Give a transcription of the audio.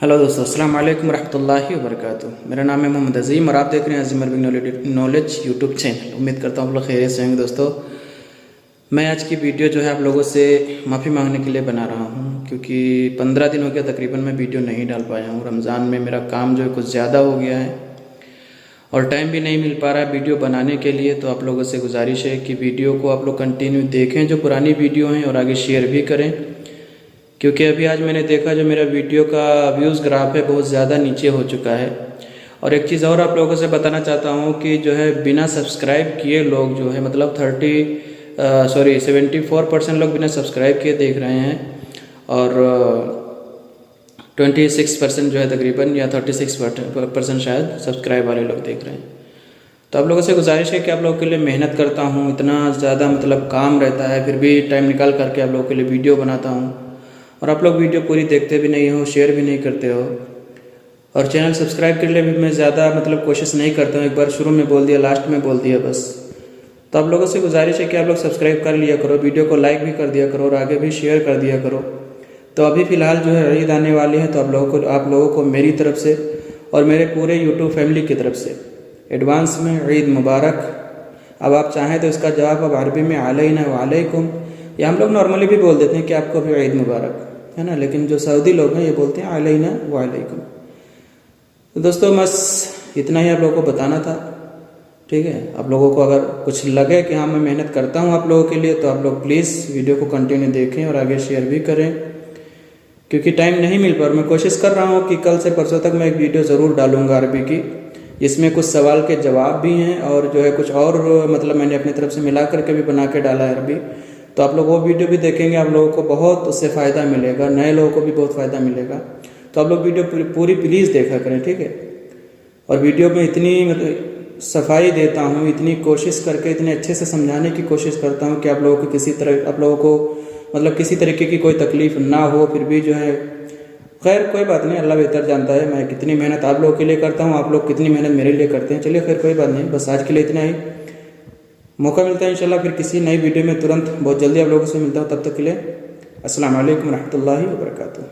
Hello दोस्तों, अस्सलाम वालेकुम रहमतुल्लाहि व बरकातुहू। मेरा नाम है मोहम्मद अजीम और आप देख रहे हैं अजीम अरबिक नॉलेज यूट्यूब चैनल। उम्मीद करता हूँ आप लोग खैरियत से होंगे। दोस्तों, मैं आज की वीडियो जो है आप लोगों से माफ़ी मांगने के लिए बना रहा हूँ, क्योंकि 15 दिन हो गया तकरीबन मैं वीडियो नहीं डाल पाया हूँ। रमज़ान में मेरा काम जो है कुछ ज़्यादा हो गया है और टाइम भी नहीं मिल पा रहा है वीडियो बनाने के लिए। तो आप लोगों से गुजारिश है कि वीडियो को आप लोग कंटिन्यू देखें जो पुरानी वीडियो हैं, और आगे शेयर भी करें, क्योंकि अभी आज मैंने देखा जो मेरा वीडियो का व्यूज़ ग्राफ है बहुत ज़्यादा नीचे हो चुका है। और एक चीज़ और आप लोगों से बताना चाहता हूँ कि जो है बिना सब्सक्राइब किए लोग जो है मतलब 74% लोग बिना सब्सक्राइब किए देख रहे हैं, और 26% जो है तकरीबन, या 36% शायद सब्सक्राइब वाले लोग देख रहे हैं। तो आप लोगों से गुजारिश है कि आप लोगों के लिए मेहनत करता हूँ, इतना ज़्यादा मतलब काम रहता है, फिर भी टाइम निकाल करके आप लोगों के लिए वीडियो बनाता हूँ, और आप लोग वीडियो पूरी देखते भी नहीं हो, शेयर भी नहीं करते हो, और चैनल सब्सक्राइब के लिए भी मैं ज़्यादा मतलब कोशिश नहीं करता हूँ। एक बार शुरू में बोल दिया, लास्ट में बोल दिया बस। तो आप लोगों से गुजारिश है कि आप लोग सब्सक्राइब कर लिया करो, वीडियो को लाइक भी कर दिया करो, और आगे भी शेयर कर दिया करो। तो अभी फ़िलहाल जो है ईद आने वाली है, तो आप लोगों को मेरी तरफ से और मेरे पूरे यूट्यूब फैमिली की तरफ से एडवांस में ईद मुबारक। अब आप चाहें तो इसका जवाब अब अरबी में अलैना वालेकुम, या हम लोग नॉर्मली भी बोल देते हैं कि आपको भी ईद मुबारक, है ना, लेकिन जो सऊदी लोग हैं ये बोलते हैं अलैना वालेकुम। तो दोस्तों, बस इतना ही आप लोगों को बताना था, ठीक है। आप लोगों को अगर कुछ लगे कि हाँ मैं मेहनत करता हूँ आप लोगों के लिए, तो आप लोग प्लीज़ वीडियो को कंटिन्यू देखें और आगे शेयर भी करें, क्योंकि टाइम नहीं मिल पा रहा। मैं कोशिश कर रहा हूँ कि कल से परसों तक मैं एक वीडियो ज़रूर डालूँगा अरबी की, जिसमें कुछ सवाल के जवाब भी हैं, और जो है कुछ और मतलब मैंने अपनी तरफ से मिला करके भी बना के डाला है अरबी। तो आप लोग वो वीडियो भी देखेंगे, आप लोगों को बहुत उससे फ़ायदा मिलेगा, नए लोगों को भी बहुत फ़ायदा मिलेगा। तो आप लोग वीडियो पूरी प्लीज़ देखा करें, ठीक है। और वीडियो में इतनी मतलब सफाई देता हूँ, इतनी कोशिश करके इतने अच्छे से समझाने की कोशिश करता हूँ कि आप लोगों को किसी तरीके की कोई तकलीफ़ ना हो। फिर भी जो है खैर कोई बात नहीं, अल्लाह बेहतर जानता है मैं कितनी मेहनत आप लोगों के लिए करता हूँ, आप लोग कितनी मेहनत मेरे लिए करते हैं। चलिए खैर कोई बात नहीं, बस आज के लिए इतना ही। मौका मिलता है इंशाल्लाह फिर किसी नई वीडियो में तुरंत बहुत जल्दी आप लोगों से मिलता हूँ। तब तक के लिए अस्सलाम वालेकुम रहमतुल्लाहि व बरकातुहू।